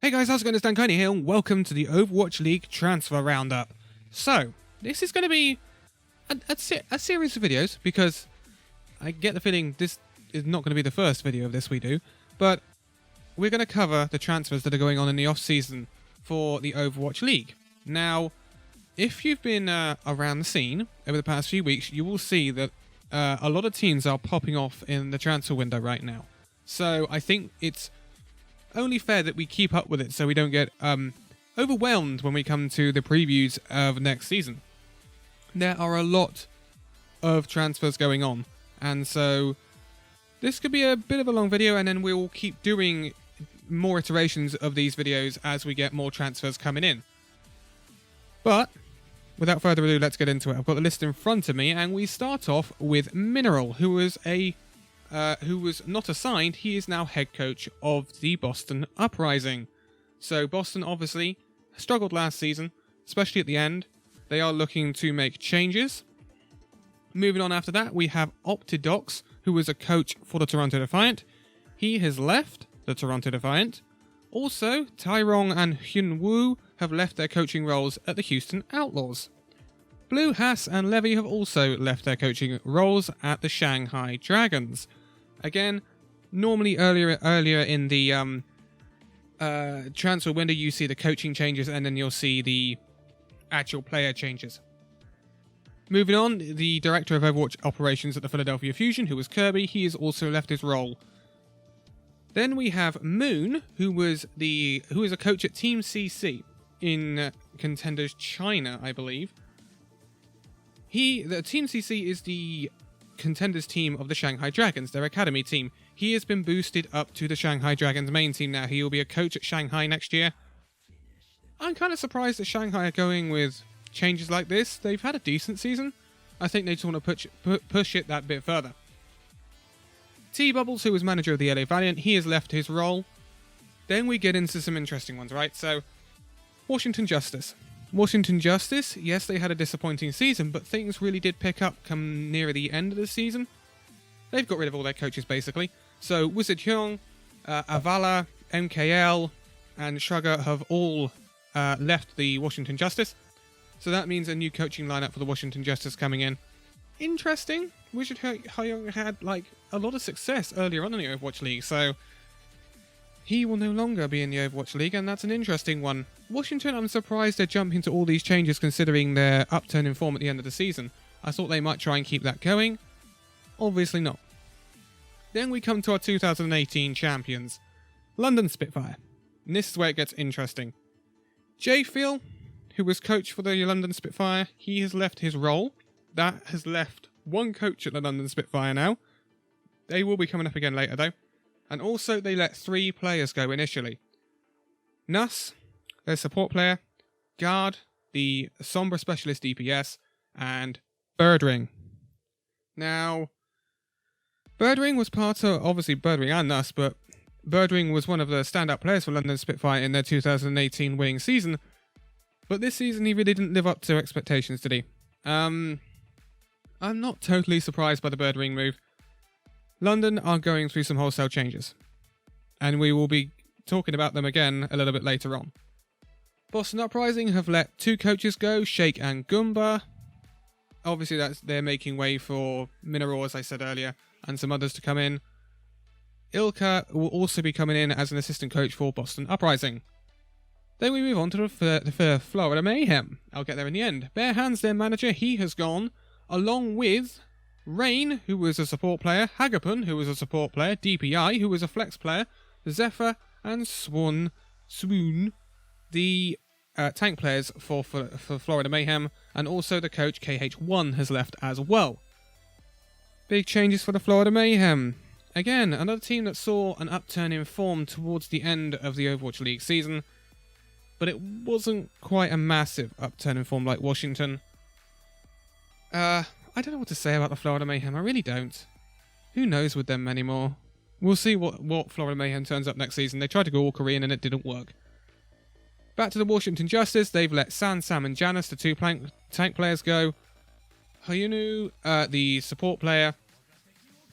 Hey guys, how's it going? It's Danconia here, and welcome to the Overwatch League Transfer Roundup. So, this is going to be a series of videos, because I get the feeling this is not going to be the first video of this we do, but we're going to cover the transfers that are going on in the off-season for the Overwatch League. Now, if you've been around the scene over the past few weeks, you will see that a lot of teams are popping off in the transfer window right now. So, I think it's only fair that we keep up with it so we don't get overwhelmed when we come to the previews of next season. There are a lot of transfers going on, and so this could be a bit of a long video, and then we'll keep doing more iterations of these videos as we get more transfers coming in. But without further ado, let's get into it. I've got the list in front of me, and we start off with Mineral, who was not assigned. He is now head coach of the Boston Uprising. So Boston obviously struggled last season, especially at the end. They are looking to make changes. Moving on after that, we have Optidox, who was a coach for the Toronto Defiant. He has left the Toronto Defiant. Also, Tyrong and Hyun Woo have left their coaching roles at the Houston Outlaws. Blue, Haas and Levy have also left their coaching roles at the Shanghai Dragons. Again, normally earlier in the transfer window, you see the coaching changes, and then you'll see the actual player changes. Moving on, the director of Overwatch operations at the Philadelphia Fusion, who was Kirby, he has also left his role. Then we have Moon, who is a coach at Team CC in Contenders China, I believe. The Team CC is the Contenders team of the Shanghai Dragons, their academy team. He has been boosted up to the Shanghai Dragons main team now. He will be a coach at Shanghai next year. I'm kind of surprised that Shanghai are going with changes like this. They've had a decent season. I think they just want to push it that bit further. T-Bubbles, who was manager of the LA Valiant, he has left his role. Then we get into some interesting ones, right? So, Washington Justice. Washington Justice, yes, they had a disappointing season, but things really did pick up come near the end of the season. They've got rid of all their coaches, basically. So, Wizard Hyung, Avala, MKL, and Shurk have all left the Washington Justice. So that means a new coaching lineup for the Washington Justice coming in. Interesting. Wizard Hyung had a lot of success earlier on in the Overwatch League, so he will no longer be in the Overwatch League, and that's an interesting one. Washington, I'm surprised they're jumping to all these changes considering their upturn in form at the end of the season. I thought they might try and keep that going. Obviously not. Then we come to our 2018 champions, London Spitfire. And this is where it gets interesting. Jay Phil, who was coach for the London Spitfire, he has left his role. That has left one coach at the London Spitfire now. They will be coming up again later though. And also, they let 3 players go initially. Nuss, their support player, Guard, the Sombra Specialist DPS, and Birdring. Now, Birdring was part of, obviously Birdring and Nuss, but Birdring was one of the standout players for London Spitfire in their 2018 winning season. But this season, he really didn't live up to expectations, did he? I'm not totally surprised by the Birdring move. London are going through some wholesale changes, and we will be talking about them again a little bit later on. Boston Uprising have let 2 coaches go, Shake and Goomba. Obviously they're making way for Mineral, as I said earlier, and some others to come in. Ilka will also be coming in as an assistant coach for Boston Uprising. Then we move on to the Florida Mayhem. I'll get there in the end. Bare Hands, their manager, he has gone, along with Rain, who was a support player, Hagapun, who was a support player, DPI, who was a flex player, Zephyr, and Swoon, the tank players for Florida Mayhem, and also the coach KH1 has left as well. Big changes for the Florida Mayhem. Again, another team that saw an upturn in form towards the end of the Overwatch League season, but it wasn't quite a massive upturn in form like Washington. I don't know what to say about the Florida Mayhem. I really don't. Who knows with them anymore? We'll see what Florida Mayhem turns up next season. They tried to go all Korean and it didn't work. Back to the Washington Justice. They've let San, Sam and Janice, the 2 tank players, go. Hyunu, the support player,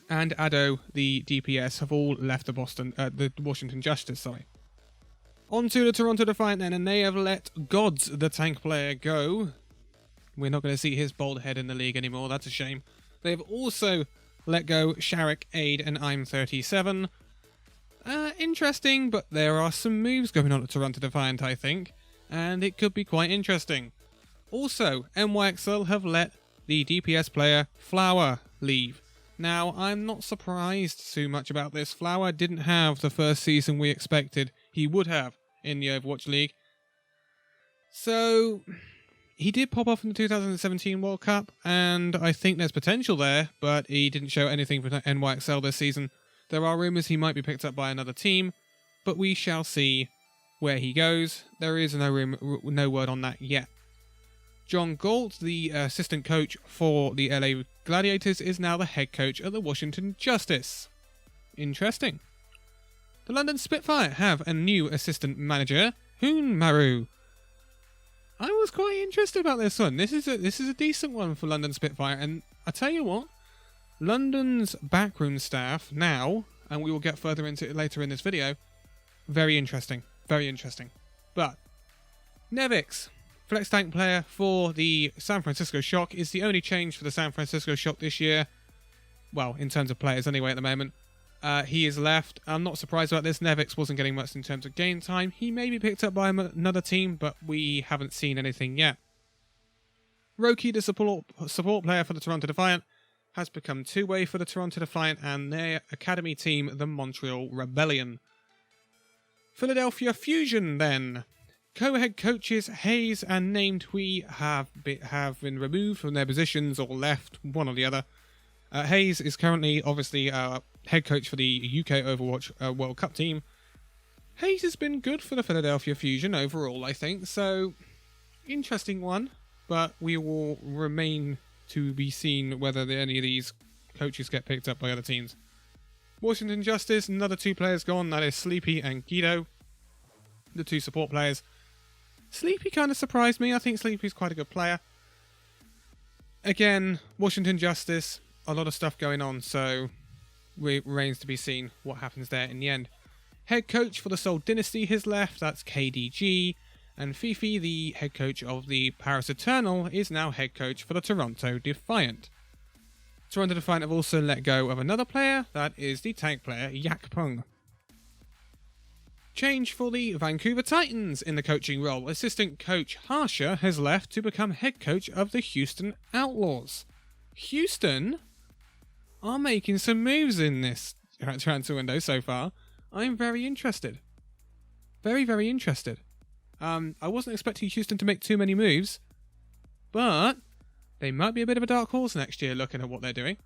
and Ado, the DPS, have all left the Washington Justice. On to the Toronto Defiant then, and they have let Gods, the tank player, go. We're not going to see his bald head in the league anymore, that's a shame. They've also let go Shurk, Aid, and I'm 37. Interesting, but there are some moves going on at Toronto Defiant, I think, and it could be quite interesting. Also, NYXL have let the DPS player Flower leave. Now, I'm not surprised too much about this. Flower didn't have the first season we expected he would have in the Overwatch League. So, he did pop off in the 2017 World Cup, and I think there's potential there, but he didn't show anything for NYXL this season. There are rumours he might be picked up by another team, but we shall see where he goes. There is no word on that yet. John Galt, the assistant coach for the LA Gladiators, is now the head coach at the Washington Justice. Interesting. The London Spitfire have a new assistant manager, Hoon Maru. I was quite interested about this one. This is a decent one for London Spitfire, and I tell you what, London's backroom staff now, and we will get further into it later in this video, very interesting. Very interesting. But Nevix, flex tank player for the San Francisco Shock, is the only change for the San Francisco Shock this year. Well, in terms of players anyway at the moment. He is left. I'm not surprised about this. Nevix wasn't getting much in terms of game time. He may be picked up by another team, but we haven't seen anything yet. Roki, the support player for the Toronto Defiant, has become two-way for the Toronto Defiant and their academy team, the Montreal Rebellion. Philadelphia Fusion, then. Co-head coaches Hayes and Named Hui have been removed from their positions or left, one or the other. Hayes is currently, obviously, head coach for the UK Overwatch World Cup team. Hayes has been good for the Philadelphia Fusion overall, I think, so interesting one, but we will remain to be seen whether any of these coaches get picked up by other teams. Washington Justice, another two players gone, that is Sleepy and Guido, the two support players. Sleepy kind of surprised me. I think Sleepy's quite a good player. Again, Washington Justice, a lot of stuff going on, so it remains to be seen what happens there in the end. Head coach for the Seoul Dynasty has left, that's KDG, and Fifi, the head coach of the Paris Eternal, is now head coach for the Toronto Defiant. Toronto Defiant have also let go of another player, that is the tank player Yak Pung. Change for the Vancouver Titans in the coaching role. Assistant coach Harsha has left to become head coach of the Houston Outlaws. Houston are making some moves in this transfer window so far. I'm very interested. Very, very interested. I wasn't expecting Houston to make too many moves, but they might be a bit of a dark horse next year looking at what they're doing.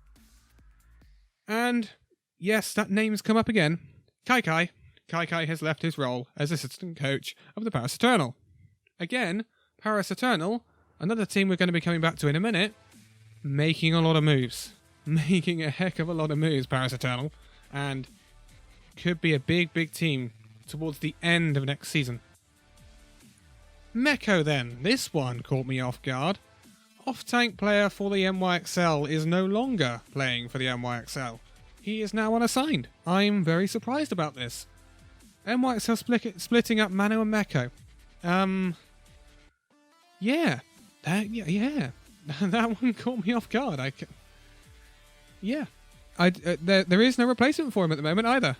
And yes, that name's come up again. Kai Kai. Kai Kai has left his role as assistant coach of the Paris Eternal. Again, Paris Eternal, another team we're going to be coming back to in a minute, making a lot of moves. Making a heck of a lot of moves, Paris Eternal. And could be a big, big team towards the end of next season. Meko then. This one caught me off guard. Off-tank player for the NYXL is no longer playing for the NYXL. He is now unassigned. I'm very surprised about this. NYXL splitting up Mano and Meko. Yeah. That one caught me off guard. There is no replacement for him at the moment either.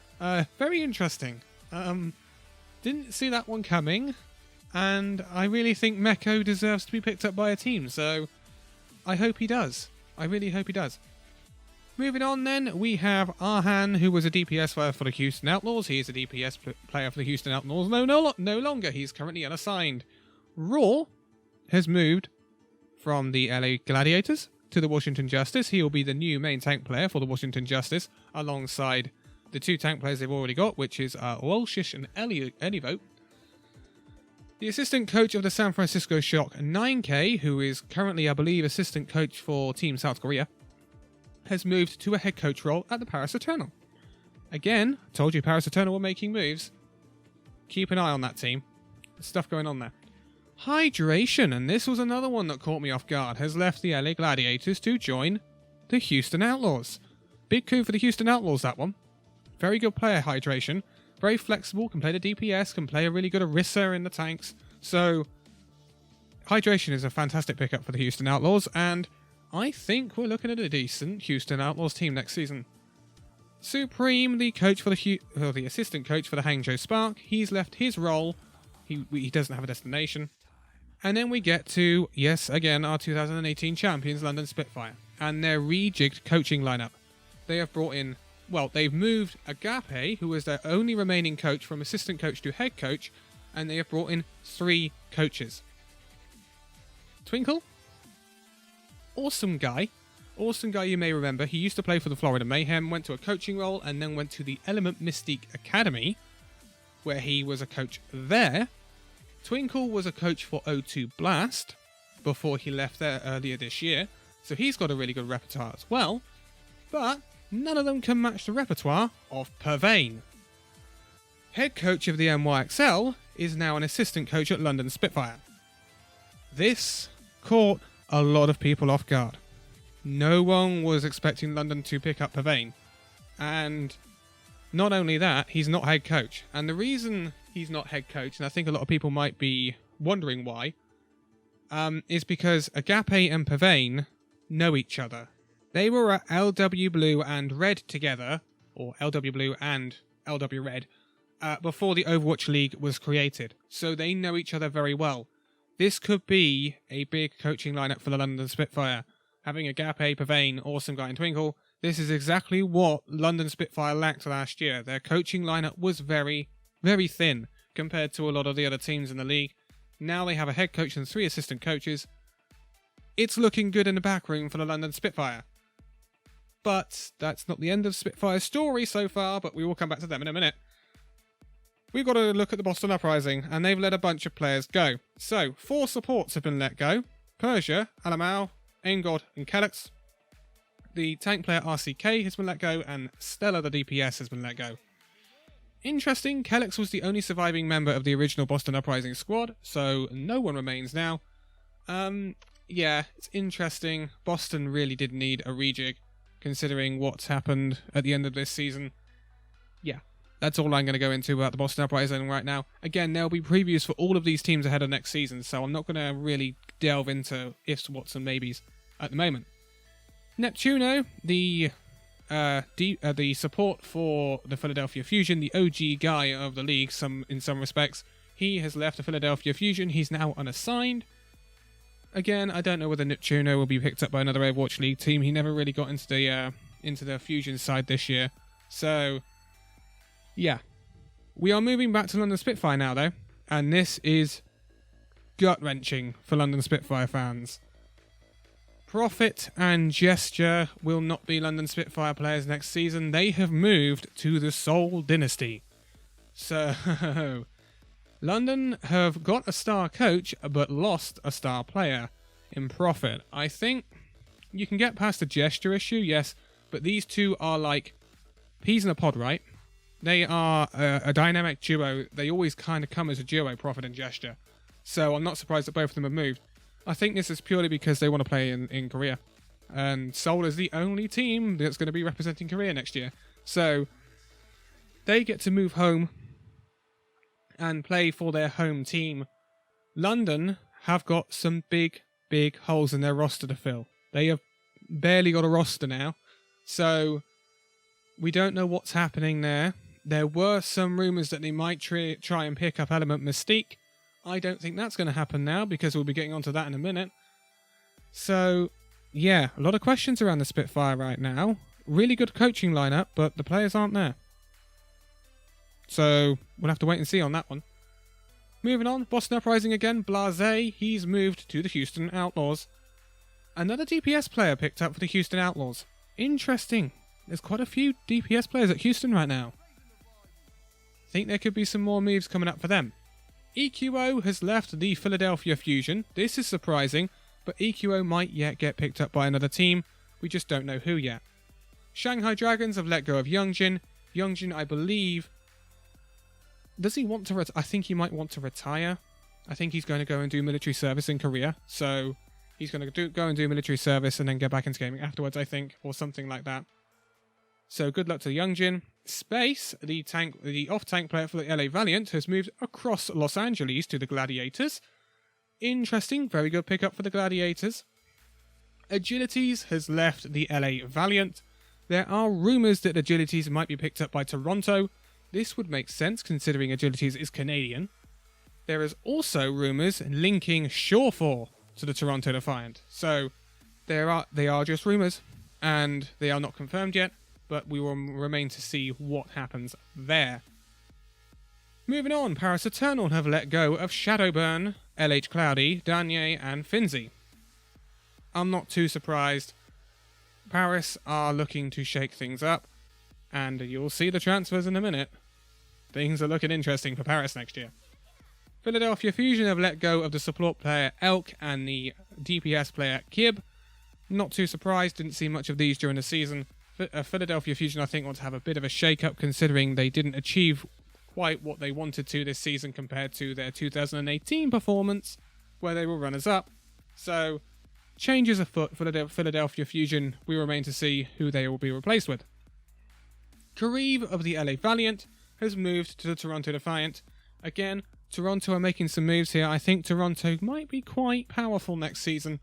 Very interesting. Didn't see that one coming, and I really think Meko deserves to be picked up by a team, so I hope he does. I really hope he does. Moving on then, we have Arhan, who was a DPS player for the Houston Outlaws. He is a DPS player for the Houston Outlaws. No longer. He's currently unassigned. Raw has moved from the LA Gladiators to the Washington Justice. He will be the new main tank player for the Washington Justice, alongside the two tank players they've already got, which is Walshish and Elivote. The assistant coach of the San Francisco Shock, 9K, who is currently, I believe, assistant coach for Team South Korea, has moved to a head coach role at the Paris Eternal. Again, told you Paris Eternal were making moves. Keep an eye on that team. There's stuff going on there. Hydration, and this was another one that caught me off guard, has left the LA Gladiators to join the Houston Outlaws. Big coup for the Houston Outlaws, that one. Very good player, Hydration. very flexible, can play the DPS, can play a really good Orisa in the tanks. So, hydration is a fantastic pickup for the Houston Outlaws, and I think we're looking at a decent Houston Outlaws team next season. Supreme, the coach for the assistant coach for the Hangzhou Spark, he's left his role. He doesn't have a destination. And then we get to, yes, again, our 2018 champions, London Spitfire, and their rejigged coaching lineup. They have brought in, well, they've moved Agape, who was their only remaining coach, from assistant coach to head coach, and they have brought in 3 coaches. Twinkle? Awesome guy, you may remember. He used to play for the Florida Mayhem, went to a coaching role, and then went to the Element Mystique Academy, where he was a coach there. Twinkle was a coach for O2 Blast before he left there earlier this year, so he's got a really good repertoire as well, but none of them can match the repertoire of Pervane. Head coach of the NYXL is now an assistant coach at London Spitfire. This caught a lot of people off guard. No one was expecting London to pick up Pervane, and not only that, he's not head coach. And the reason he's not head coach, and I think a lot of people might be wondering why, is because Agape and Pervane know each other. They were at LW Blue and Red together, or LW Blue and LW Red, before the Overwatch League was created. So they know each other very well. This could be a big coaching lineup for the London Spitfire. Having Agape, Pervane, Awesome Guy and Twinkle, this is exactly what London Spitfire lacked last year. Their coaching lineup was very, very thin compared to a lot of the other teams in the league. Now they have a head coach and 3 assistant coaches. It's looking good in the back room for the London Spitfire. But that's not the end of Spitfire's story so far, but we will come back to them in a minute. We've got to look at the Boston Uprising, and they've let a bunch of players go. So, 4 supports have been let go. Persia, Alamau, Aimgod, and Kellex. The tank player RCK has been let go, and Stella, the DPS, has been let go. Interesting, Kellex was the only surviving member of the original Boston Uprising squad, so no one remains now. Yeah, it's interesting. Boston really did need a rejig, considering what's happened at the end of this season. Yeah, that's all I'm going to go into about the Boston Uprising right now. Again, there'll be previews for all of these teams ahead of next season, so I'm not going to really delve into ifs, whats, and maybes at the moment. Neptuno, the support for the Philadelphia Fusion, the OG guy of the league in some respects, he has left the Philadelphia Fusion. He's now unassigned. Again, I don't know whether Neptuno will be picked up by another Overwatch League team. He never really got into the Fusion side this year. So, yeah. We are moving back to London Spitfire now, though. And this is gut-wrenching for London Spitfire fans. Profit and Gesture will not be London Spitfire players next season. They have moved to the Soul Dynasty. So, London have got a star coach, but lost a star player in Profit. I think you can get past the Gesture issue, yes, but these two are like peas in a pod, right? They are a dynamic duo. They always kind of come as a duo, Profit and Gesture. So I'm not surprised that both of them have moved. I think this is purely because they want to play in Korea. And Seoul is the only team that's going to be representing Korea next year. So they get to move home and play for their home team. London have got some big, big holes in their roster to fill. They have barely got a roster now. So we don't know what's happening there. There were some rumours that they might try and pick up Element Mystique. I don't think that's going to happen now, because we'll be getting onto that in a minute. So, yeah, a lot of questions around the Spitfire right now. Really good coaching lineup, but the players aren't there. So, we'll have to wait and see on that one. Moving on, Boston Uprising again, Blase, he's moved to the Houston Outlaws. Another DPS player picked up for the Houston Outlaws. Interesting. There's quite a few DPS players at Houston right now. Think there could be some more moves coming up for them. EQO has left the Philadelphia Fusion. This is surprising, but EQO might yet get picked up by another team. We just don't know who yet. Shanghai Dragons have let go of Youngjin. Youngjin, I believe... Does he want to... I think he might want to retire. I think he's going to go and do military service in Korea. So he's going to go and do military service and then get back into gaming afterwards, I think, or something like that. So good luck to the young Jin. Space, the off-tank player for the LA Valiant, has moved across Los Angeles to the Gladiators. Interesting, very good pickup for the Gladiators. Agilities has left the LA Valiant. There are rumours that Agilities might be picked up by Toronto. This would make sense considering Agilities is Canadian. There is also rumours linking Shurk to the Toronto Defiant. So they are just rumours, and they are not confirmed yet, but we will remain to see what happens there. Moving on, Paris Eternal have let go of Shadowburn, LH Cloudy, Danye, and Finzi. I'm not too surprised. Paris are looking to shake things up, and you'll see the transfers in a minute. Things are looking interesting for Paris next year. Philadelphia Fusion have let go of the support player Elk and the DPS player Kib. Not too surprised, didn't see much of these during the season. Philadelphia Fusion, I think, want to have a bit of a shake-up considering they didn't achieve quite what they wanted to this season compared to their 2018 performance, where they were runners-up. So, changes afoot for Philadelphia Fusion. We remain to see who they will be replaced with. Kareev of the LA Valiant has moved to the Toronto Defiant. Again, Toronto are making some moves here. I think Toronto might be quite powerful next season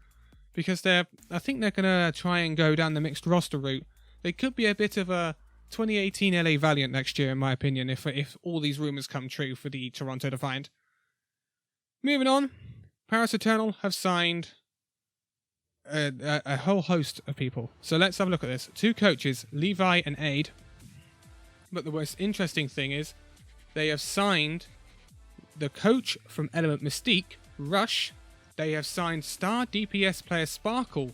because I think they're going to try and go down the mixed roster route. They could be a bit of a 2018 LA Valiant next year, in my opinion, if all these rumours come true for the Toronto Defiant. Moving on, Paris Eternal have signed a whole host of people. So let's have a look at this. 2 coaches, Levi and Aid. But the most interesting thing is they have signed the coach from Element Mystique, Rush. They have signed star DPS player Sparkle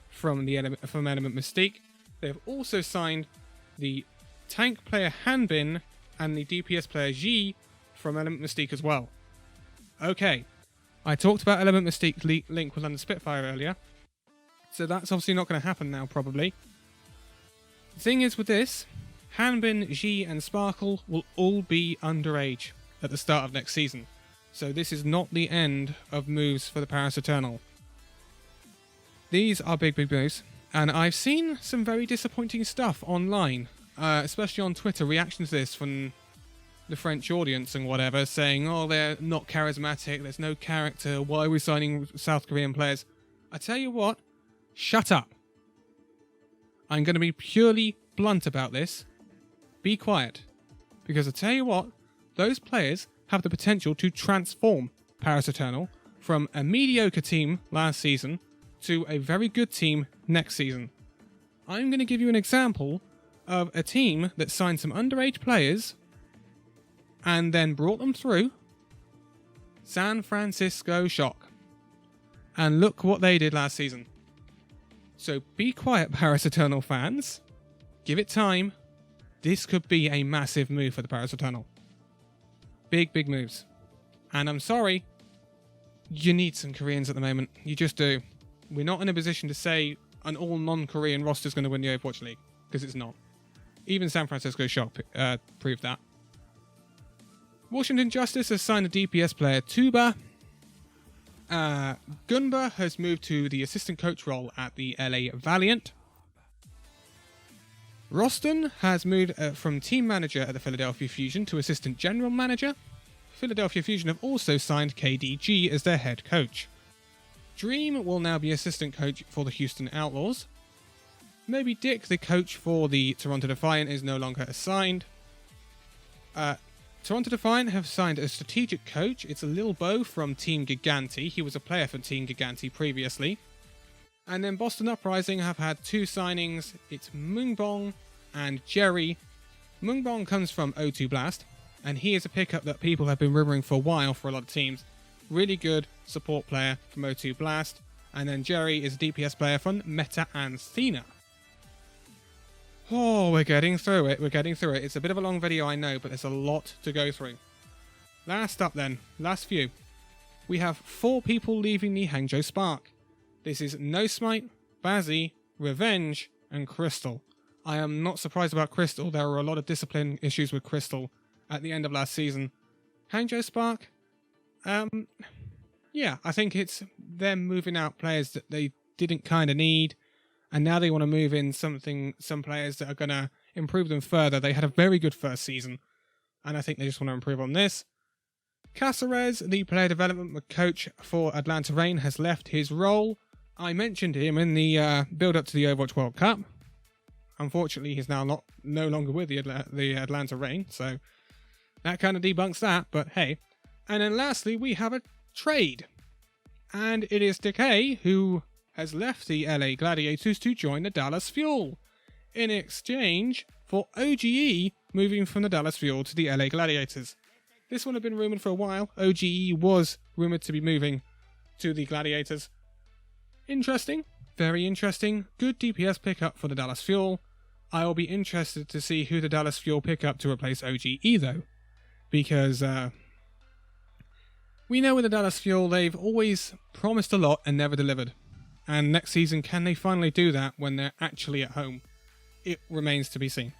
from Element Mystique. They have also signed the tank player Hanbin and the DPS player Ji from Element Mystique as well. Okay, I talked about Element Mystique link with London Spitfire earlier, so that's obviously not going to happen now, probably. The thing is with this, Hanbin, Ji and Sparkle will all be underage at the start of next season. So this is not the end of moves for the Paris Eternal. These are big moves, and I've seen some very disappointing stuff online, especially on Twitter, reactions to this from the French audience and whatever, saying, oh, they're not charismatic, there's no character, why are we signing South Korean players? I tell you what, shut up. I'm going to be purely blunt about this. Be quiet. Because I tell you what, those players have the potential to transform Paris Eternal from a mediocre team last season to a very good team next season. I'm going to give you an example of a team that signed some underage players and then brought them through. San Francisco Shock. And look what they did last season. So be quiet, Paris Eternal fans. Give it time. This could be a massive move for the Paris Eternal. Big moves. And I'm sorry, you need some Koreans at the moment. You just do. We're not in a position to say an all non-Korean roster is going to win the Overwatch League, because it's not. Even San Francisco Shock proved that. Washington Justice has signed a DPS player, Tuba. Gunba has moved to the assistant coach role at the LA Valiant. Roston has moved from team manager at the Philadelphia Fusion to assistant general manager. Philadelphia Fusion have also signed KDG as their head coach. Dream will now be assistant coach for the Houston Outlaws. Moby Dick, the coach for the Toronto Defiant, is no longer assigned. Toronto Defiant have signed a strategic coach. It's a Lil Bo from Team Giganti. He was a player for Team Giganti previously. And then Boston Uprising have had 2 signings. It's Mungbong and Jerry. Mungbong comes from O2 Blast, and he is a pickup that people have been rumoring for a while for a lot of teams. Really good support player from O2 Blast. And then Jerry is a DPS player from Meta and Thena. Oh, we're getting through it. It's a bit of a long video, I know, but there's a lot to go through. Last up then, last few. We have 4 people leaving the Hangzhou Spark. This is No Smite, Bazzy, Revenge, and Crystal. I am not surprised about Crystal. There were a lot of discipline issues with Crystal at the end of last season. Hangzhou Spark, yeah, I think it's them moving out players that they didn't kind of need, and now they want to move in some players that are going to improve them further. They had a very good first season, and I think they just want to improve on this. Caceres, the player development coach for Atlanta Reign, has left his role. I mentioned him in the build-up to the Overwatch World Cup. Unfortunately, he's now no longer with the Atlanta Reign, so that kind of debunks that, but hey. And then lastly, we have a trade. And it is Decay who has left the LA Gladiators to join the Dallas Fuel, in exchange for OGE moving from the Dallas Fuel to the LA Gladiators. This one had been rumoured for a while. OGE was rumoured to be moving to the Gladiators. Interesting. Very interesting. Good DPS pickup for the Dallas Fuel. I will be interested to see who the Dallas Fuel pick up to replace OGE though. Because we know with the Dallas Fuel they've always promised a lot and never delivered. And next season, can they finally do that when they're actually at home? It remains to be seen.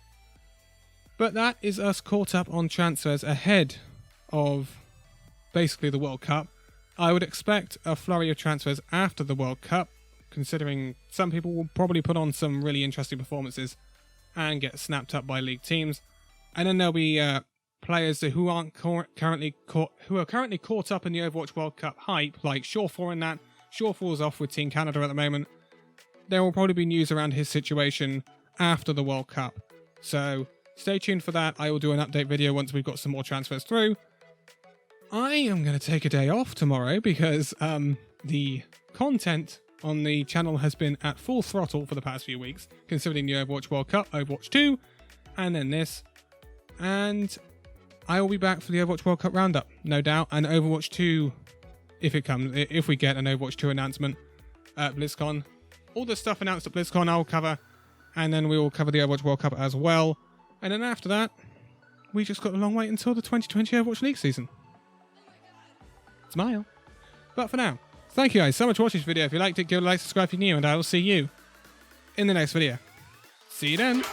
But that is us caught up on transfers ahead of basically the World Cup. I would expect a flurry of transfers after the World Cup, considering some people will probably put on some really interesting performances and get snapped up by league teams. And then there'll be players who are currently caught up in the Overwatch World Cup hype, like Shurk and that. Shurk's off with Team Canada at the moment. There will probably be news around his situation after the World Cup. So stay tuned for that. I will do an update video once we've got some more transfers through. I am going to take a day off tomorrow because the content on the channel has been at full throttle for the past few weeks, considering the Overwatch World Cup, Overwatch 2, and then this. And I will be back for the Overwatch World Cup Roundup, no doubt, and Overwatch 2, if we get an Overwatch 2 announcement at BlizzCon. All the stuff announced at BlizzCon I'll cover, and then we will cover the Overwatch World Cup as well. And then after that, we just got a long wait until the 2020 Overwatch League season. Smile. But for now, thank you guys so much for watching this video. If you liked it, give it a like, subscribe if you're new, and I will see you in the next video. See you then.